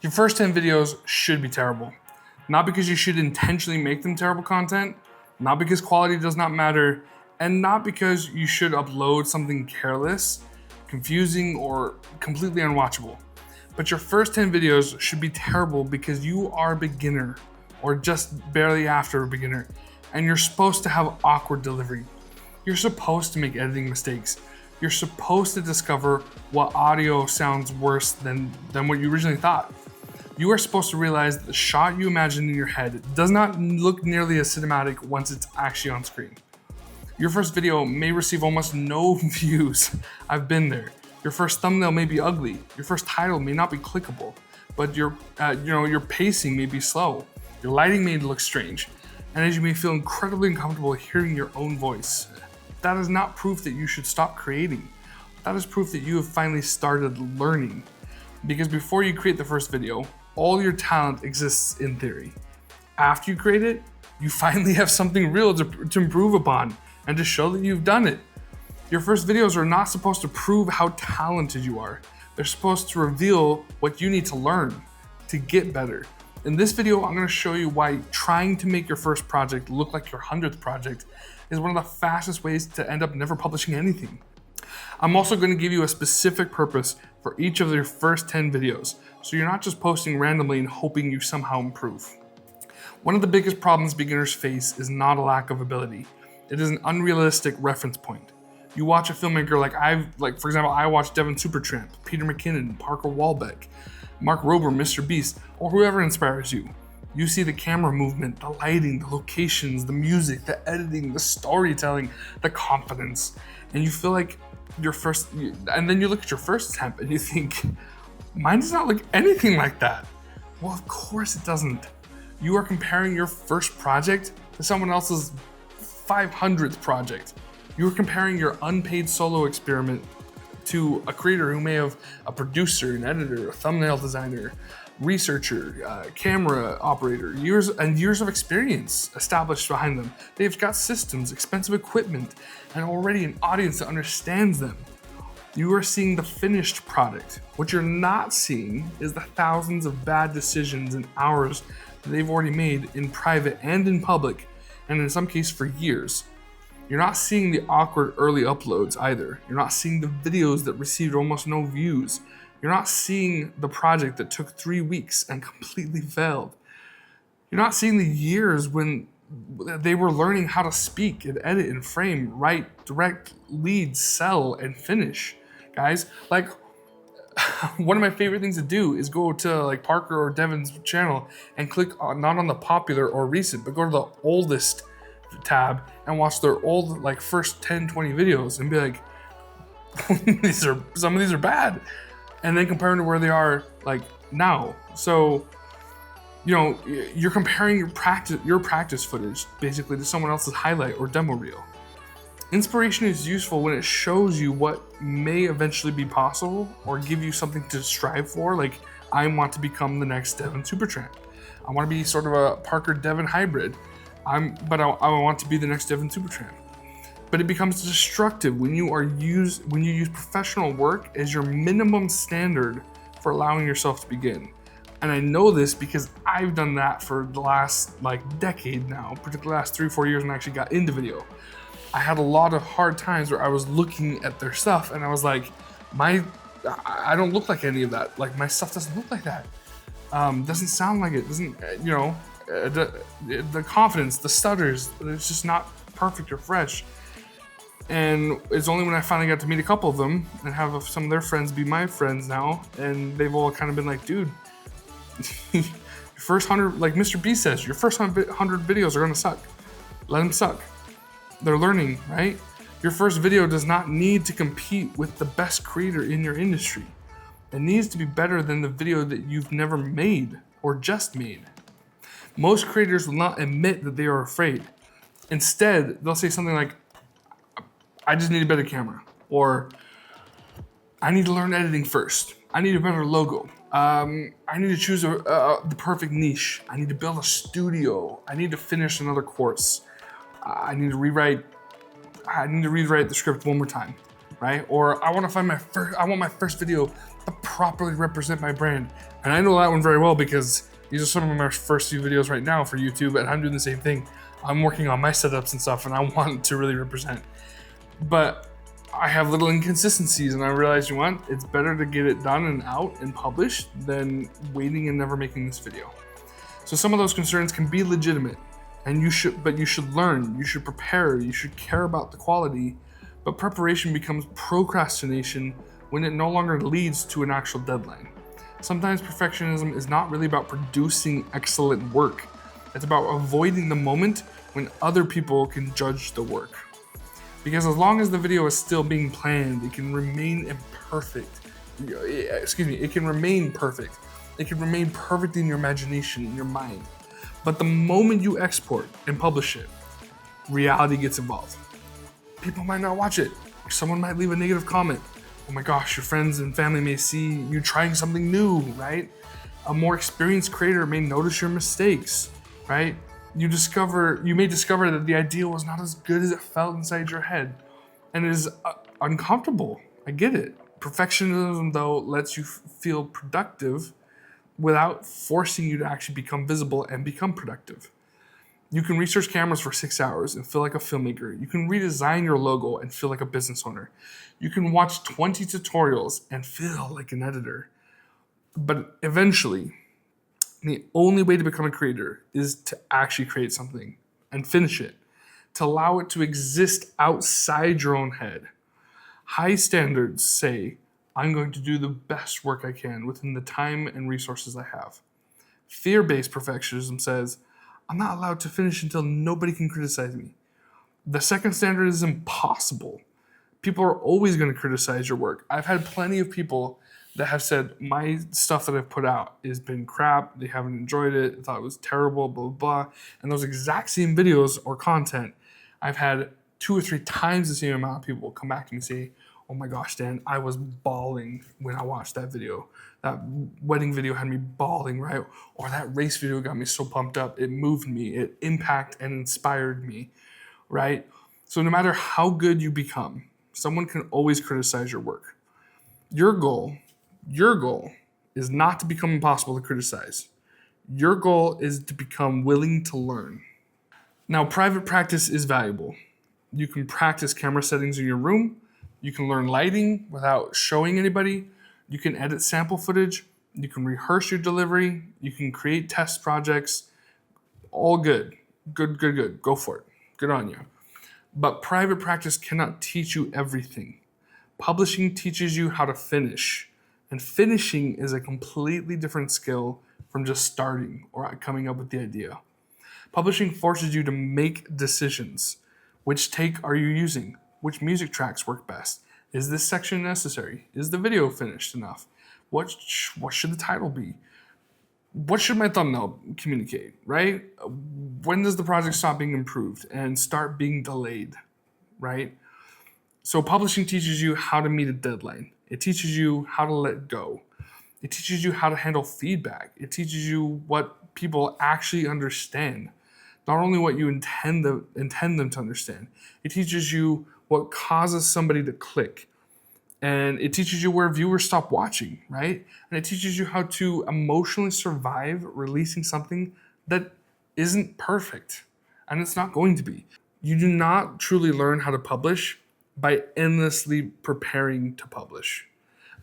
Your first 10 videos should be terrible. Not because you should intentionally make them terrible content, not because quality does not matter, and not because you should upload something careless, confusing, or completely unwatchable. But your first 10 videos should be terrible because you are a beginner or just barely after a beginner, and you're supposed to have awkward delivery. You're supposed to make editing mistakes. You're supposed to discover what audio sounds worse than what you originally thought. You are supposed to realize that the shot you imagined in your head does not look nearly as cinematic once it's actually on screen. Your first video may receive almost no views. I've been there. Your first thumbnail may be ugly. Your first title may not be clickable, but your pacing may be slow. Your lighting may look strange, and as you may feel incredibly uncomfortable hearing your own voice. That is not proof that you should stop creating. That is proof that you have finally started learning. Because before you create the first video, all your talent exists in theory. After you create it, you finally have something real to improve upon and to show that you've done it. Your first videos are not supposed to prove how talented you are. They're supposed to reveal what you need to learn to get better. In this video, I'm going to show you why trying to make your first project look like your 100th project is one of the fastest ways to end up never publishing anything. I'm also going to give you a specific purpose for each of your first 10 videos, so you're not just posting randomly and hoping you somehow improve. One of the biggest problems beginners face is not a lack of ability. It is an unrealistic reference point. You watch a filmmaker for example, I watch Devin Supertramp, Peter McKinnon, Parker Walbeck, Mark Rober, Mr. Beast, or whoever inspires you. You see the camera movement, the lighting, the locations, the music, the editing, the storytelling, the confidence, and you feel like and then you look at your first attempt and you think, mine does not look anything like that. Well, of course it doesn't. You are comparing your first project to someone else's 500th project. You are comparing your unpaid solo experiment to a creator who may have a producer, an editor, a thumbnail designer, researcher, camera operator, years of experience established behind them. They've got systems, expensive equipment, and already an audience that understands them. You are seeing the finished product. What you're not seeing is the thousands of bad decisions and hours that they've already made in private and in public, and in some cases for years. You're not seeing the awkward early uploads either. You're not seeing the videos that received almost no views. You're not seeing the project that took 3 weeks and completely failed. You're not seeing the years when they were learning how to speak and edit and frame, write, direct, lead, sell, and finish. Guys, one of my favorite things to do is go to Parker or Devin's channel and click not on the popular or recent, but go to the oldest tab and watch their old first 10, 20 videos and be like, some of these are bad. And then compare them to where they are now. So, you're comparing your practice footage basically to someone else's highlight or demo reel. Inspiration is useful when it shows you what may eventually be possible or give you something to strive for. I want to become the next Devin Supertramp. I want to be sort of a Parker Devin hybrid. I want to be the next Devin Supertramp. But it becomes destructive when you use professional work as your minimum standard for allowing yourself to begin. And I know this because I've done that for the last decade now, particularly the last 3 or 4 years when I actually got into video. I had a lot of hard times where I was looking at their stuff and I was like, I don't look like any of that. My stuff doesn't look like that. Doesn't sound like it. Doesn't, the confidence, the stutters, it's just not perfect or fresh. And it's only when I finally got to meet a couple of them and have some of their friends be my friends now, and they've all kind of been like, dude, your first 100, like Mr. B says, your first 100 videos are gonna suck. Let them suck. They're learning, right? Your first video does not need to compete with the best creator in your industry. It needs to be better than the video that you've never made or just made. Most creators will not admit that they are afraid. Instead, they'll say something like, I just need a better camera, or I need to learn editing first. I need a better logo. I need to choose the perfect niche. I need to build a studio. I need to finish another course. I need to rewrite the script one more time, right? Or I want my first video but properly represent my brand. And I know that one very well because these are some of my first few videos right now for YouTube, and I'm doing the same thing. I'm working on my setups and stuff, and I want to really represent. But I have little inconsistencies, and I realized, you know what? It's better to get it done and out and published than waiting and never making this video. So some of those concerns can be legitimate, and you should learn, you should prepare, you should care about the quality, but preparation becomes procrastination when it no longer leads to an actual deadline. Sometimes perfectionism is not really about producing excellent work. It's about avoiding the moment when other people can judge the work. Because as long as the video is still being planned, it can remain imperfect. It can remain perfect. It can remain perfect in your imagination, in your mind. But the moment you export and publish it, reality gets involved. People might not watch it. Someone might leave a negative comment. Oh my gosh, your friends and family may see you trying something new, right? A more experienced creator may notice your mistakes, right? You may discover that the idea was not as good as it felt inside your head, and it is uncomfortable. I get it. Perfectionism, though, lets you feel productive without forcing you to actually become visible and become productive. You can research cameras for 6 hours and feel like a filmmaker. You can redesign your logo and feel like a business owner. You can watch 20 tutorials and feel like an editor. But eventually, the only way to become a creator is to actually create something and finish it, to allow it to exist outside your own head. High standards say, I'm going to do the best work I can within the time and resources I have. Fear-based perfectionism says, I'm not allowed to finish until nobody can criticize me. The second standard is impossible. People are always going to criticize your work. I've had plenty of people that have said, my stuff that I've put out has been crap, they haven't enjoyed it, thought it was terrible, blah, blah, blah. And those exact same videos or content, I've had 2 or 3 times the same amount of people come back to me and say, oh my gosh, Dan, I was bawling when I watched that video. That wedding video had me bawling, right? Or that race video got me so pumped up, it moved me, it impacted and inspired me, right? So no matter how good you become, someone can always criticize your work. Your goal is not to become impossible to criticize. Your goal is to become willing to learn. Now, private practice is valuable. You can practice camera settings in your room. You can learn lighting without showing anybody. You can edit sample footage. You can rehearse your delivery. You can create test projects. All good. Good. Go for it. Good on you. But private practice cannot teach you everything. Publishing teaches you how to finish. And finishing is a completely different skill from just starting or coming up with the idea. Publishing forces you to make decisions. Which take are you using? Which music tracks work best? Is this section necessary? Is the video finished enough? What should the title be? What should my thumbnail communicate, right? When does the project stop being improved and start being delayed, right? So publishing teaches you how to meet a deadline. It teaches you how to let go. It teaches you how to handle feedback. It teaches you what people actually understand. Not only what you intend them to understand. It teaches you what causes somebody to click. And it teaches you where viewers stop watching, right? And it teaches you how to emotionally survive releasing something that isn't perfect. And it's not going to be. You do not truly learn how to publish by endlessly preparing to publish.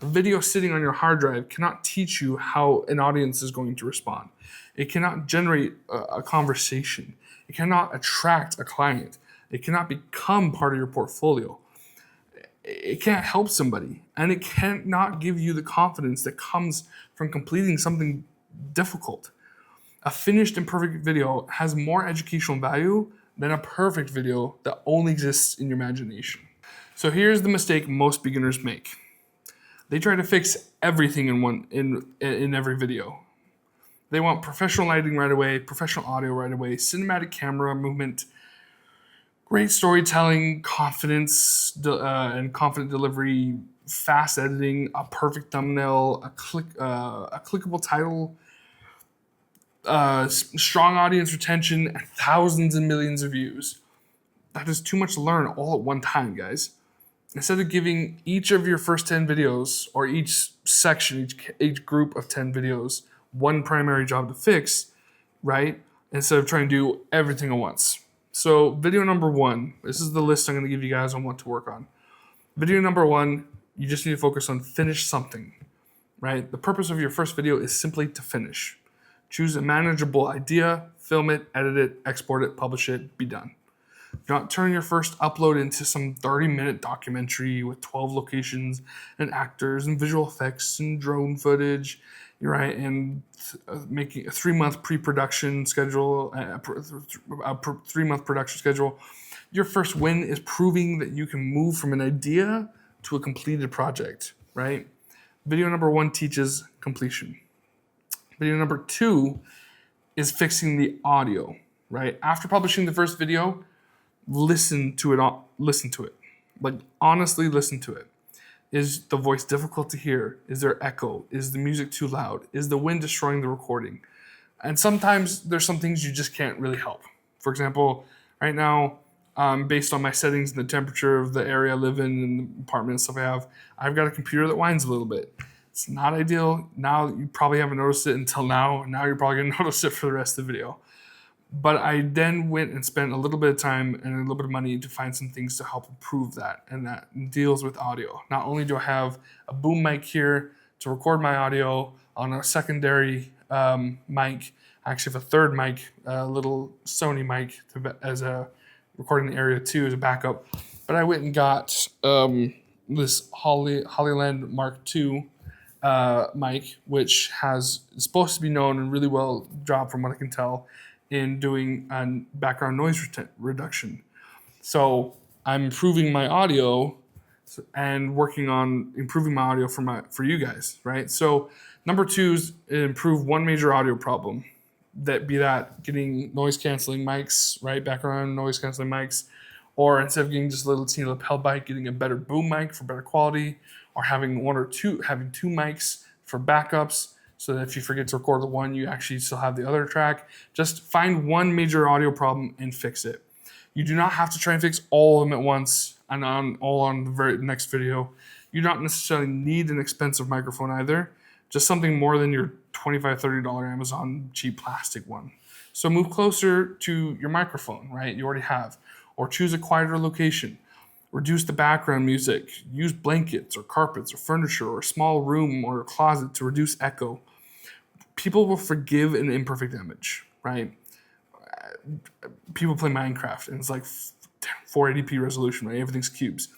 A video sitting on your hard drive cannot teach you how an audience is going to respond. It cannot generate a conversation. It cannot attract a client. It cannot become part of your portfolio. It can't help somebody, and it cannot give you the confidence that comes from completing something difficult. A finished and perfect video has more educational value than a perfect video that only exists in your imagination. So here's the mistake most beginners make. They try to fix everything in every video. They want professional lighting right away, professional audio right away, cinematic camera movement, great storytelling, confidence, and confident delivery, fast editing, a perfect thumbnail, a clickable title, strong audience retention, and thousands and millions of views. That is too much to learn all at one time, guys. Instead of giving each of your first 10 videos or each section, each group of 10 videos, one primary job to fix, right? Instead of trying to do everything at once. So video number 1, this is the list I'm going to give you guys on what to work on. Video number 1, you just need to focus on finish something, right? The purpose of your first video is simply to finish. Choose a manageable idea, film it, edit it, export it, publish it, be done. Do not turn your first upload into some 30-minute documentary with 12 locations and actors and visual effects and drone footage, right? And making a 3-month pre-production schedule, a 3-month production schedule. Your first win is proving that you can move from an idea to a completed project, right? Video number 1 teaches completion. Video number 2 is fixing the audio, right? After publishing the first video, listen to it. Like, honestly listen to it. Is the voice difficult to hear? Is there echo? Is the music too loud? Is the wind destroying the recording? And sometimes there's some things you just can't really help. For example, right now, based on my settings and the temperature of the area I live in and the apartment and stuff I've got a computer that whines a little bit. It's not ideal. Now, you probably haven't noticed it until now. Now you're probably going to notice it for the rest of the video. But I then went and spent a little bit of time and a little bit of money to find some things to help improve that. And that deals with audio. Not only do I have a boom mic here to record my audio on a secondary mic, I actually have a third mic, a little Sony mic as a recording the area too as a backup. But I went and got this Hollyland Mark II mic, which is supposed to be known and really well job from what I can tell in doing background noise reduction. So I'm improving my audio and working on improving my audio for you guys, right? So number 2 is improve one major audio problem. That getting noise canceling mics, right? Background noise canceling mics, or instead of getting just a little teeny lapel mic, getting a better boom mic for better quality, or having two mics for backups, so that if you forget to record the one, you actually still have the other track. Just find one major audio problem and fix it. You do not have to try and fix all of them at once and all on the very next video. You don't necessarily need an expensive microphone either. Just something more than your $25, $30 Amazon cheap plastic one. So move closer to your microphone, right? You already have. Or choose a quieter location. Reduce the background music. Use blankets or carpets or furniture or a small room or a closet to reduce echo. People will forgive an imperfect image, right? People play Minecraft and it's like 480p resolution, right? Everything's cubes.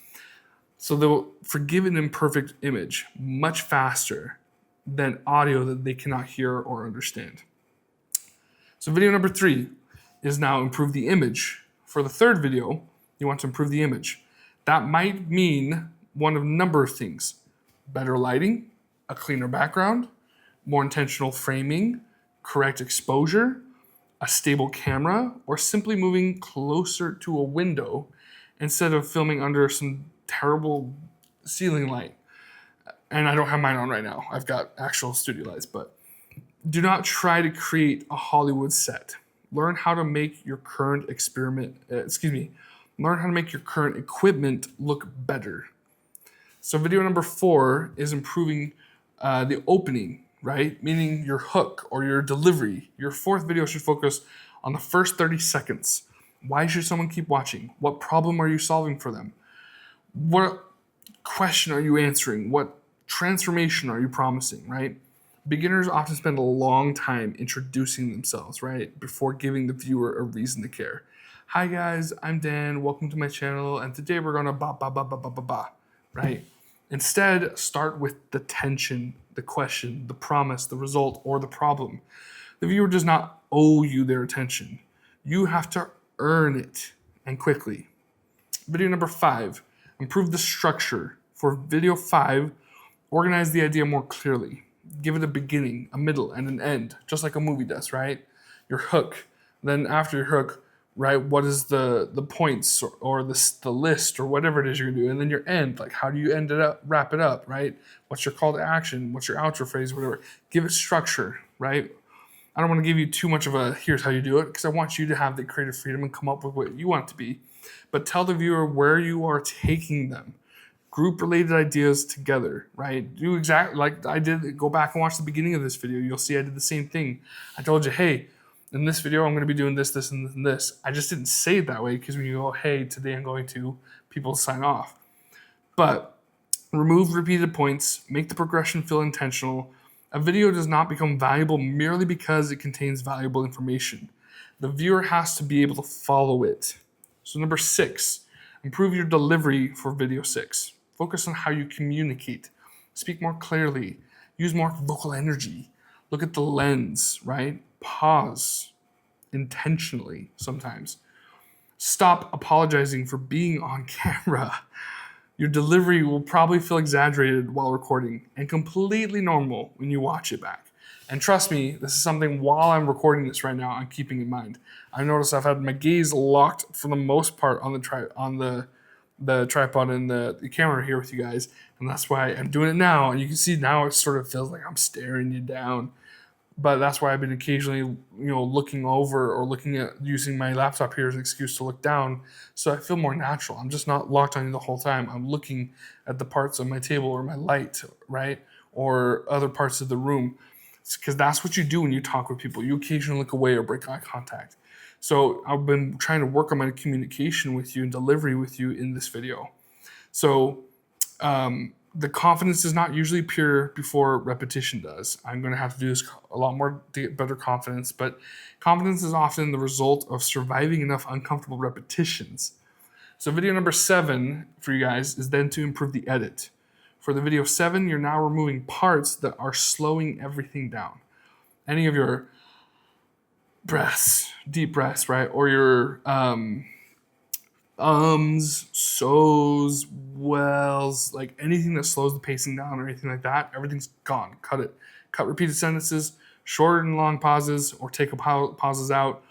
So they'll forgive an imperfect image much faster than audio that they cannot hear or understand. So video number 3 is now improve the image. For the third video, you want to improve the image. That might mean one of a number of things. Better lighting, a cleaner background, more intentional framing, correct exposure, a stable camera, or simply moving closer to a window instead of filming under some terrible ceiling light. And I don't have mine on right now. I've got actual studio lights, but do not try to create a Hollywood set. Learn how to make your current learn how to make your current equipment look better. So video number 4 is improving the opening, right? Meaning your hook or your delivery. Your fourth video should focus on the first 30 seconds. Why should someone keep watching? What problem are you solving for them? What question are you answering? What transformation are you promising, right? Beginners often spend a long time introducing themselves, right? Before giving the viewer a reason to care. Hi guys, I'm Dan, welcome to my channel, and today we're gonna right? Instead, start with the tension, the question, the promise, the result, or the problem. The viewer does not owe you their attention. You have to earn it, and quickly. Video number 5, improve the structure. For video 5, organize the idea more clearly. Give it a beginning, a middle, and an end, just like a movie does, right? Your hook. Then after your hook, right, what is the points or the list or whatever it is you're gonna do, and then your end, like how do you end it up, wrap it up, right? What's your call to action? What's your outro phrase, whatever. Give it structure, right? I don't want to give you too much of a here's how you do it because I want you to have the creative freedom and come up with what you want it to be. But tell the viewer where you are taking them. group related ideas together, right? Do exactly like I did. Go back and watch the beginning of this video. You'll see I did the same thing. I told you, hey, in this video, I'm going to be doing this, this, and this. I just didn't say it that way because when you go, hey, today I'm going to, people sign off. But remove repeated points, make the progression feel intentional. A video does not become valuable merely because it contains valuable information. The viewer has to be able to follow it. So number 6, improve your delivery for video 6. Focus on how you communicate. Speak more clearly. Use more vocal energy. Look at the lens, right? Pause intentionally sometimes. Stop apologizing for being on camera. Your delivery will probably feel exaggerated while recording and completely normal when you watch it back. And trust me, this is something while I'm recording this right now, I'm keeping in mind. I noticed I've had my gaze locked for the most part on the tripod and the camera here with you guys. And that's why I'm doing it now. And you can see now it sort of feels like I'm staring you down. But that's why I've been occasionally, looking over or looking at using my laptop here as an excuse to look down, so I feel more natural. I'm just not locked on you the whole time. I'm looking at the parts of my table or my light, right, or other parts of the room, because that's what you do when you talk with people. You occasionally look away or break eye contact. So I've been trying to work on my communication with you and delivery with you in this video. So the confidence does not usually appear before repetition does. I'm going to have to do this a lot more to get better confidence, but confidence is often the result of surviving enough uncomfortable repetitions. So video number 7 for you guys is then to improve the edit. For the video 7, you're now removing parts that are slowing everything down. Any of your breaths, deep breaths, right? Or your so's, wells, like anything that slows the pacing down or anything like that, everything's gone. Cut it. Cut repeated sentences, short and long pauses, or take pauses out.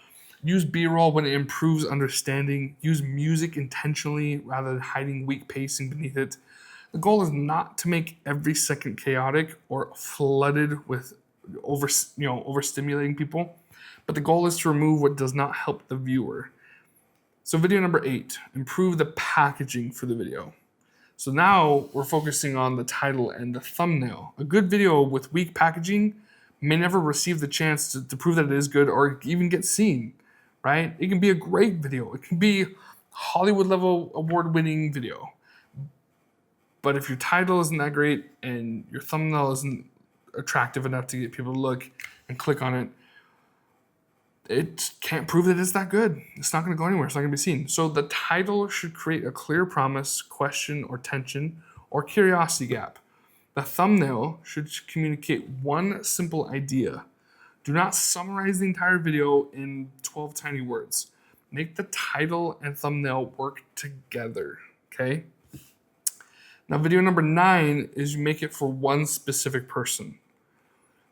Use B-roll when it improves understanding. Use music intentionally rather than hiding weak pacing beneath it. The goal is not to make every second chaotic or flooded with overstimulating people, but the goal is to remove what does not help the viewer. So video number 8, improve the packaging for the video. So now we're focusing on the title and the thumbnail. A good video with weak packaging may never receive the chance to prove that it is good or even get seen, right? It can be a great video. It can be Hollywood level award-winning video. But if your title isn't that great and your thumbnail isn't attractive enough to get people to look and click on it, it can't prove that it's that good. It's not going to go anywhere. It's not going to be seen. So the title should create a clear promise, question, or tension, or curiosity gap. The thumbnail should communicate one simple idea. Do not summarize the entire video in 12 tiny words. Make the title and thumbnail work together, okay? Now, video number 9 is you make it for one specific person.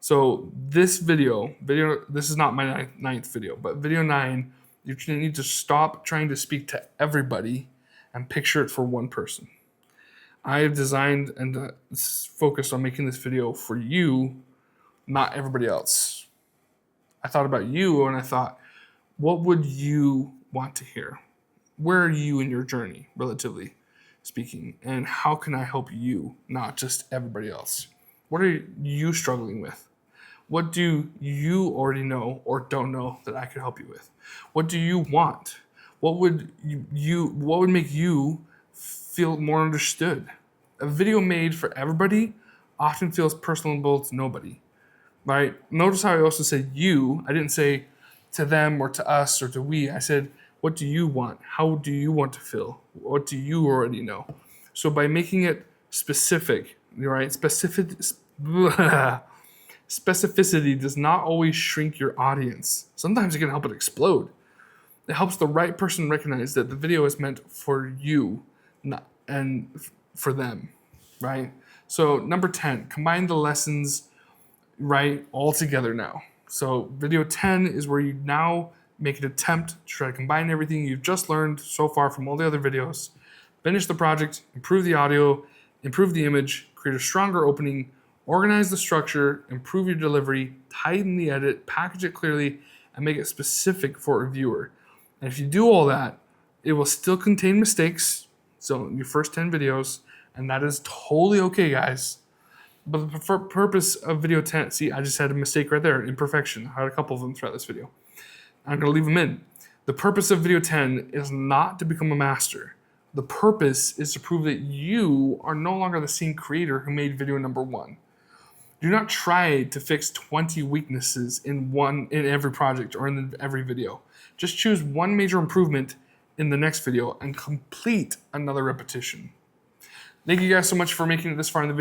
So this video, this is not my ninth video, but video 9, you need to stop trying to speak to everybody and picture it for one person. I have designed and focused on making this video for you, not everybody else. I thought about you and I thought, what would you want to hear? Where are you in your journey, relatively speaking? And how can I help you, not just everybody else? What are you struggling with? What do you already know or don't know that I could help you with? What do you want? What would make you feel more understood? A video made for everybody often feels personable to nobody, right? Notice how I also said you. I didn't say to them or to us or to we. I said, what do you want? How do you want to feel? What do you already know? So by making it specific, right? Specificity does not always shrink your audience. Sometimes it can help it explode. It helps the right person recognize that the video is meant for you, and for them, right? So number 10, combine the lessons, right, all together now. So video 10 is where you now make an attempt to try to combine everything you've just learned so far from all the other videos, finish the project, improve the audio, improve the image, create a stronger opening, organize the structure, improve your delivery, tighten the edit, package it clearly, and make it specific for a viewer. And if you do all that, it will still contain mistakes, so in your first 10 videos, And that is totally okay, guys. But the purpose of video 10, see, I just had a mistake right there, imperfection. I had a couple of them throughout this video. I'm gonna leave them in. The purpose of video 10 is not to become a master. The purpose is to prove that you are no longer the same creator who made video number 1. Do not try to fix 20 weaknesses in every project or in every video. Just choose one major improvement in the next video and complete another repetition. Thank you guys so much for making it this far in the video.